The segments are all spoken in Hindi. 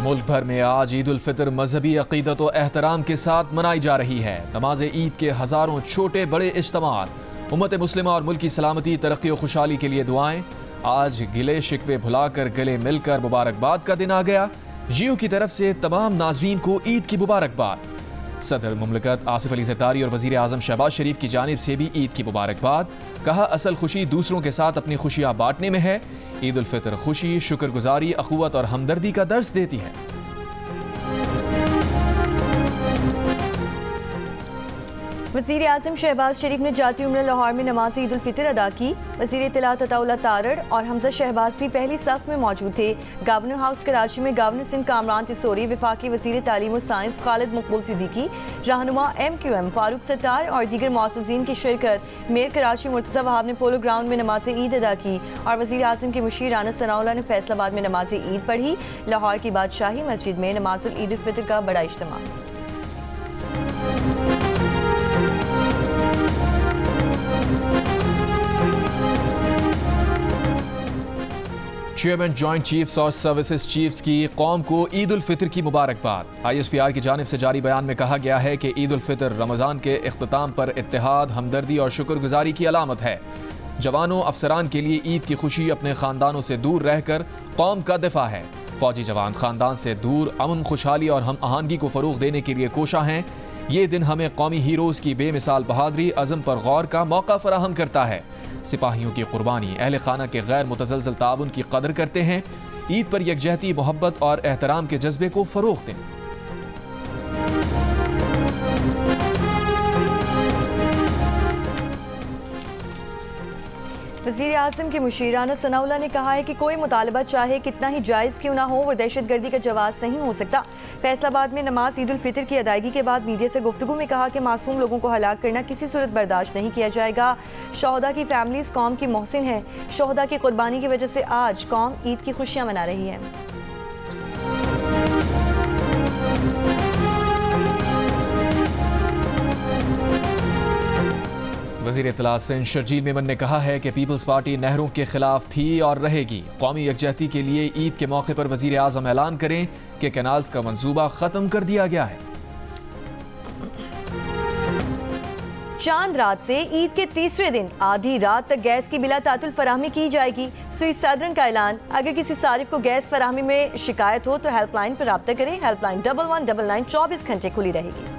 मुल्क भर में आज ईद उल फितर मजहबी अकीदत व एहतराम के साथ मनाई जा रही है। नमाज ईद के हज़ारों छोटे बड़े इज्तिमात, उम्मत मुस्लिमा और मुल्क की सलामती, तरक्की और खुशहाली के लिए दुआएं। आज गिले शिकवे भुलाकर गले मिलकर मुबारकबाद का दिन आ गया। जियो की तरफ से तमाम नाजरीन को ईद की मुबारकबाद। सदर मुमलिकत आसिफ अली ज़रदारी और वज़ीर आज़म शहबाज शरीफ की जानिब से भी ईद की मुबारकबाद। कहा, असल खुशी दूसरों के साथ अपनी खुशियाँ बांटने में है। ईद उल फितर खुशी, शुक्रगुजारी, अखुवत और हमदर्दी का दर्स देती है। वज़ीर आज़म शहबाज शरीफ ने जाती उम्र लाहौर में नमाज ईद उल फितर अदा की। वज़ीर इत्तलात अताउल्लाह तारड़ और हमजा शहबाज भी पहली सफ में मौजूद थे। गवर्नर हाउस कराची में गवर्नर सिंध कामरान टिसोरी, वफाकी वज़ीर तालीम और साइंस खालिद मकबूल सिद्दीकी, रहनुमा MQM फारूक सत्तार और दीगर मौसूसीन की शिरकत। मेयर कराची मुर्तज़ा वहाब ने पोलो ग्राउंड में नमाज ईद अदा की और वज़ीर आज़म के मुशीर राना सनाउल्लाह ने फैसलाबाद में नमाज ईद पढ़ी। लाहौर की बादशाही मस्जिद में नमाज ईद उल फितर का बड़ा इज्तिमा। चेयरमैन जॉइंट चीफ्स और सर्विसेज चीफ्स की कौम को ईद उल फितर की मुबारकबाद। ISPR की जानिब से जारी बयान में कहा गया है कि ईद उल फितर रमज़ान के इख्तिताम पर इत्तेहाद, हमदर्दी और शुक्रगुजारी की अलामत है। जवानों अफसरान के लिए ईद की खुशी अपने ख़ानदानों से दूर रहकर कौम का दिफा है। फौजी जवान ख़ानदान से दूर अमन, खुशहाली और हम आहंगी को फ़रोग़ देने के लिए कोशा हैं। ये दिन हमें कौमी हीरोज़ की बेमिसाल बहादुरी, अज़म पर गौर का मौका फराहम करता है। सिपाहियों की कुर्बानी, अहले खाना के गैर मुतज़लज़ल ताउन की कदर करते हैं। ईद पर यकजहती, मोहब्बत और एहतराम के जज्बे को फ़रोग़ दें। वज़ीर आज़म के मुशीर राना सनाउल्लाह ने कहा है कि कोई मुतालबा चाहे कितना ही जायज़ क्यों ना हो, वो दहशतगर्दी का जवाब नहीं हो सकता। फैसलाबाद में नमाज ईद उल फितर की अदायगी के बाद मीडिया से गुफ्तगू में कहा कि मासूम लोगों को हलाक करना किसी सूरत बर्दाश्त नहीं किया जाएगा। शोहदा की फैमिलीज़ कौम की मोहसिन हैं। शोहदा की कुर्बानी की वजह से आज कौम ईद की खुशियाँ मना रही है। वज़ीर इत्तलात सिंध शर्जील मेमन ने कहा है कि पीपल्स पार्टी नहरों के खिलाफ थी और रहेगी। कौमी यकजहती के लिए ईद के मौके पर वज़ीर आज़म ऐलान करें कि कैनाल्स का मंसूबा ख़त्म कर दिया गया है। चांद रात से ईद के तीसरे दिन आधी रात तक गैस की बिला तातुल फराहमी की जाएगी। सुई सदरन का ऐलान, अगर किसी सारिफ को गैस फराहमी में शिकायत हो तो हेल्पलाइन पर रब्ता करें। हेल्पलाइन 1199 24 घंटे खुली रहेगी।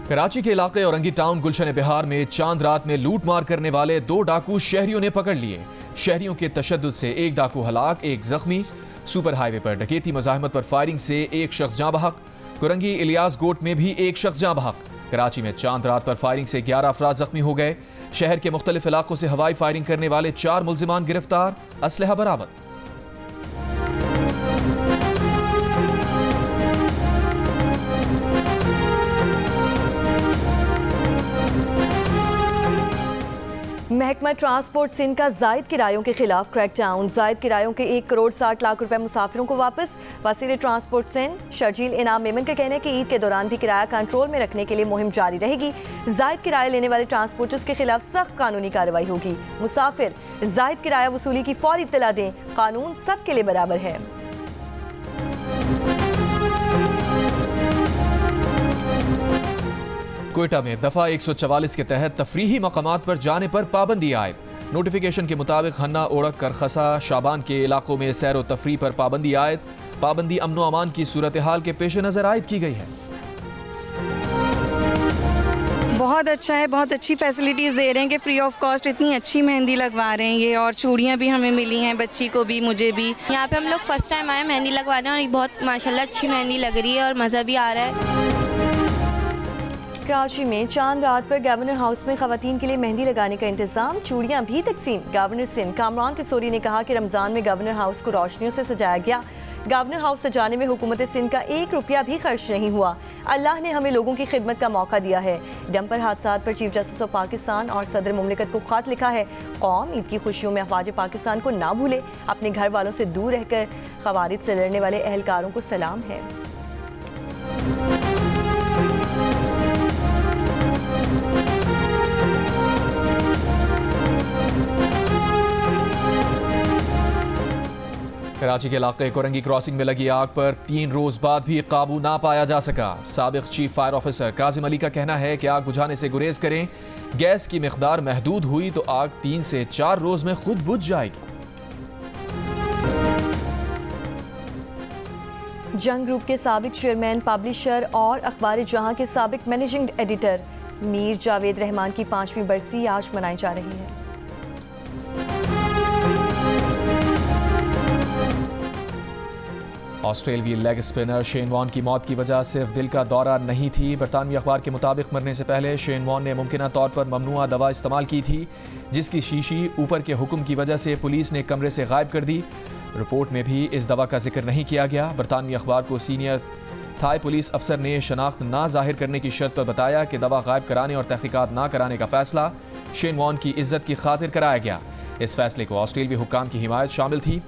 कराची के इलाके औरंगी टाउन गुलशन बिहार में चांद रात में लूट मार करने वाले 2 डाकू शहरियों ने पकड़ लिए। शहरियों के तशद्दुद से 1 डाकू हलाक, 1 जख्मी। सुपर हाईवे पर डकैती मज़ाहमत पर फायरिंग से 1 शख्स जाँ बहक। कुरंगी इलियास गोट में भी 1 शख्स जाँ बहक। कराची में चांद रात पर फायरिंग से 11 अफराद जख्मी हो गए। शहर के मुख्तलिफ इलाकों से हवाई फायरिंग करने वाले 4 मुल्जिमान गिरफ्तार, असलहा बरामद। महकमा ट्रांसपोर्ट सिंध का जायद किरायों के खिलाफ क्रैकडाउन। जायद किरायों के 1 करोड़ 60 लाख रुपए मुसाफिरों को वापस। वज़ीर ट्रांसपोर्ट सिंध शर्जील इनाम मेमन का कहना है कि ईद के दौरान भी किराया कंट्रोल में रखने के लिए मुहिम जारी रहेगी। जायद किराया लेने वाले ट्रांसपोर्टर्स के खिलाफ सख्त कानूनी कार्रवाई होगी। मुसाफिर जायद किराया वसूली की फौरी इत्तला दें। कानून सबके लिए बराबर है। कोयटा में दफा 144 के तहत तफरीही मकामात पर जाने पर पाबंदी आयद। नोटिफिकेशन के मुताबिक हन्ना, ओढ़क, करखसा, शाबान के इलाकों में सैर व तफरी पर पाबंदी आयद। पाबंदी अमन व अमान की सूरत हाल के पेश नज़र आयद की गई है। बहुत अच्छा है, बहुत अच्छी फैसिलिटीज़ दे रहे हैं कि फ्री ऑफ कॉस्ट इतनी अच्छी मेहंदी लगवा रहे हैं ये, और चूड़ियाँ भी हमें मिली हैं, बच्ची को भी, मुझे भी। यहाँ पे हम लोग फर्स्ट टाइम आए मेहंदी लगवाने और बहुत माशाल्लाह अच्छी मेहंदी लग रही है और मज़ा भी आ रहा है। कराची में चांद रात पर गवर्नर हाउस में खवातीन के लिए मेहंदी लगाने का इंतजाम, चूड़ियाँ भी तकसीम। गवर्नर सिंध कामरान टिसोरी ने कहा कि रमज़ान में गवर्नर हाउस को रोशनियों से सजाया गया। गवर्नर हाउस सजाने में हुकूमत सिंध का 1 रुपया भी खर्च नहीं हुआ। अल्लाह ने हमें लोगों की खिदमत का मौका दिया है। डंपर हादसात पर चीफ जस्टिस ऑफ पाकिस्तान और सदर मुमलिकत को खत लिखा है। कौम ईद की खुशियों में अफवाज पाकिस्तान को ना भूले। अपने घर वालों से दूर रहकर खवारिज से लड़ने वाले एहलकारों को सलाम है। कराची के इलाके कोरंगी क्रॉसिंग में लगी आग पर 3 रोज बाद भी काबू ना पाया जा सका। साबिक chief fire officer Kazim Ali का कहना है कि आग बुझाने से गुरेज करें, गैस की मिकदार महदूद हुई तो आग 3 से 4 रोज में खुद बुझ जाएगी। जंग ग्रुप के साबिक चेयरमैन, पब्लिशर और अखबार जहां के साबिक मैनेजिंग एडिटर मीर जावेद रहमान की 5वीं बरसी आज मनाई जा रही है। ऑस्ट्रेलियाई लेग स्पिनर शेन वॉर्न की मौत की वजह सिर्फ दिल का दौरा नहीं थी। बरतानवी अखबार के मुताबिक मरने से पहले शेन वॉर्न ने मुमकिना तौर पर ममनुआ दवा इस्तेमाल की थी, जिसकी शीशी ऊपर के हुक्म की वजह से पुलिस ने कमरे से गायब कर दी। रिपोर्ट में भी इस दवा का जिक्र नहीं किया गया। बरतानवी अखबार को सीनियर थाई पुलिस अफसर ने शनाख्त ना जाहिर करने की शर्त पर बताया कि दवा गायब कराने और तहकीकात ना कराने का फैसला शेन वॉर्न की इज्जत की खातिर कराया गया। इस फैसले को ऑस्ट्रेलियाई हुक्काम की हिमायत शामिल थी।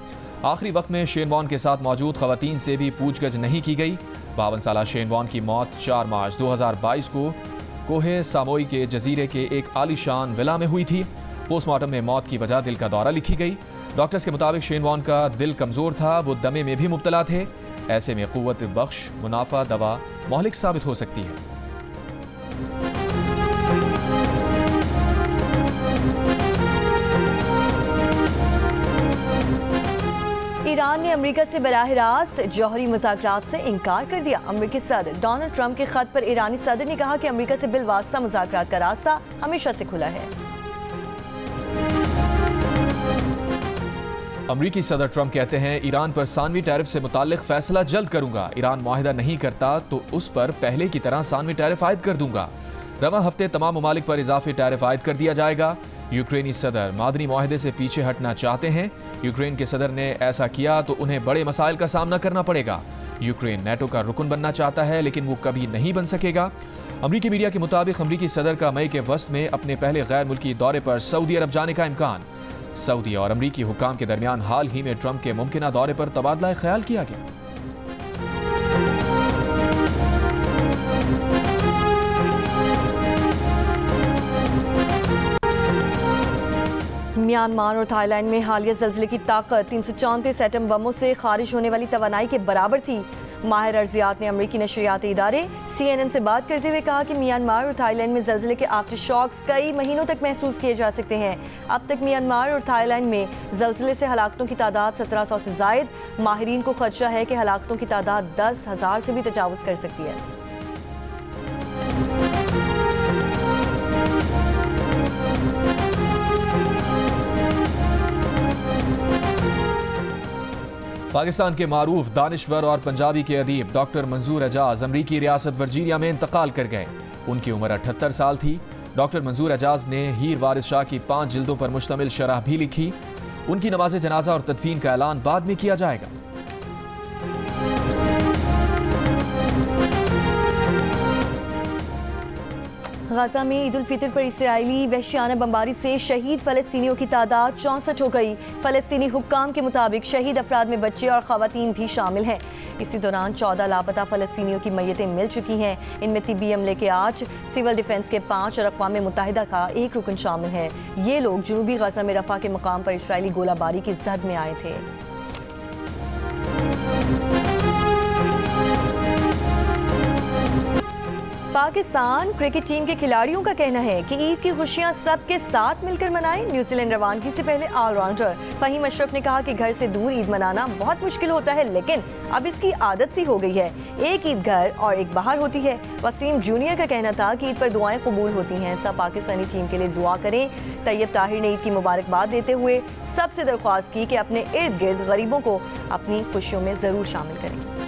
आखिरी वक्त में शेन वॉर्न के साथ मौजूद खवातीन से भी पूछगछ नहीं की गई। 52 साला शेन वॉर्न की मौत 4 मार्च 2022 को कोहे सामोई के जजीरे के एक आलीशान विला में हुई थी। पोस्टमार्टम में मौत की वजह दिल का दौरा लिखी गई। डॉक्टर्स के मुताबिक शेन वॉर्न का दिल कमजोर था, वो दमे में भी मुब्तला थे। ऐसे में कुव्वत बख्श मुनाफा दवा मौलिक साबित हो सकती है। ईरान ने अमेरिका से बराह रास्त जौहरी मुज़ाकरात से इनकार कर दिया। अमेरिकी सदर डोनाल्ड ट्रंप के खत पर ईरानी सदर ने कहा कि अमेरिका से बिलवास्ता मुज़ाकरात का रास्ता हमेशा से खुला है। अमेरिकी सदर ट्रंप कहते हैं, ईरान पर सानवी टैरिफ से मुताल्लिक फैसला जल्द करूंगा। ईरान मुआहिदा नहीं करता तो उस पर पहले की तरह सानवी टैरिफ आयद कर दूंगा। रवा हफ्ते तमाम ममालिक पर इजाफी टैरिफ आयद कर दिया जाएगा। यूक्रेनी सदर मादनी मुआहिदे से पीछे हटना चाहते हैं। यूक्रेन के सदर ने ऐसा किया तो उन्हें बड़े मसाइल का सामना करना पड़ेगा। यूक्रेन नेटो का रुकन बनना चाहता है, लेकिन वो कभी नहीं बन सकेगा। अमेरिकी मीडिया के मुताबिक अमेरिकी सदर का मई के वस्त में अपने पहले गैर मुल्की दौरे पर सऊदी अरब जाने का इम्कान। सऊदी और अमेरिकी हुक्काम के दरमियान हाल ही में ट्रंप के मुमकिना दौरे पर तबादला ख्याल किया गया। म्यांमार और थाईलैंड में हालिया ज़ल्ज़ले की ताकत 334 एटम बमों से खारिज होने वाली तवानाई के बराबर थी। माहिर अर्जियात ने अमरीकी नशरियाती इदारे CNN से बात करते हुए कहा कि म्यांमार और थाईलैंड में ज़ल्ज़ले के आफ्टर शॉक्स कई महीनों तक महसूस किए जा सकते हैं। अब तक म्यांमार और थाईलैंड में ज़ल्ज़ले से हलाकतों की तादाद 1700 से ज़ायद। माहिरीन को खदशा है कि हलाकतों की तादाद 10,000 से भी तजावुज़ कर सकती है। पाकिस्तान के मारूफ दानिश्वर और पंजाबी के अदीब डॉक्टर मंजूर एजाज अमरीकी रियासत वर्जीनिया में इंतकाल कर गए। उनकी उम्र 78 साल थी। डॉक्टर मंजूर एजाज ने हीर वारिस शाह की 5 जिल्दों पर मुश्तमिल शरह भी लिखी। उनकी नमाज जनाजा और तदफीन का ऐलान बाद में किया जाएगा। गाजा में ईद उल फितर पर इसराइली वहशियाना बमबारी से शहीद फ़लस्तीनियों की तादाद 64 हो गई। फ़लस्तीनी हुक्काम के मुताबिक शहीद अफराद में बच्चे और ख़वातीन भी शामिल हैं। इसी दौरान 14 लापता फ़लस्तीनियों की मैयतें मिल चुकी हैं। इनमें तिब्बी अमले के 8, सिविल डिफेंस के 5 और अक़वाम मुत्तहिदा का 1 रुकन शामिल है। ये लोग जनूबी गाजा में रफ़ा के मकाम पर इसराइली गोलाबारी की जद में आए थे। पाकिस्तान क्रिकेट टीम के खिलाड़ियों का कहना है कि ईद की खुशियां सबके साथ मिलकर मनाएं। न्यूजीलैंड रवानगी से पहले ऑलराउंडर फ़हीम अशरफ ने कहा कि घर से दूर ईद मनाना बहुत मुश्किल होता है, लेकिन अब इसकी आदत सी हो गई है। एक ईद घर और एक बाहर होती है। वसीम जूनियर का कहना था कि ईद पर दुआएं कबूल होती हैं। सब पाकिस्तानी टीम के लिए दुआ करें। तैयब ताहिर ने ईद की मुबारकबाद देते हुए सबसे दरख्वास्त की कि अपने इर्द गिर्द गरीबों को अपनी खुशियों में ज़रूर शामिल करें।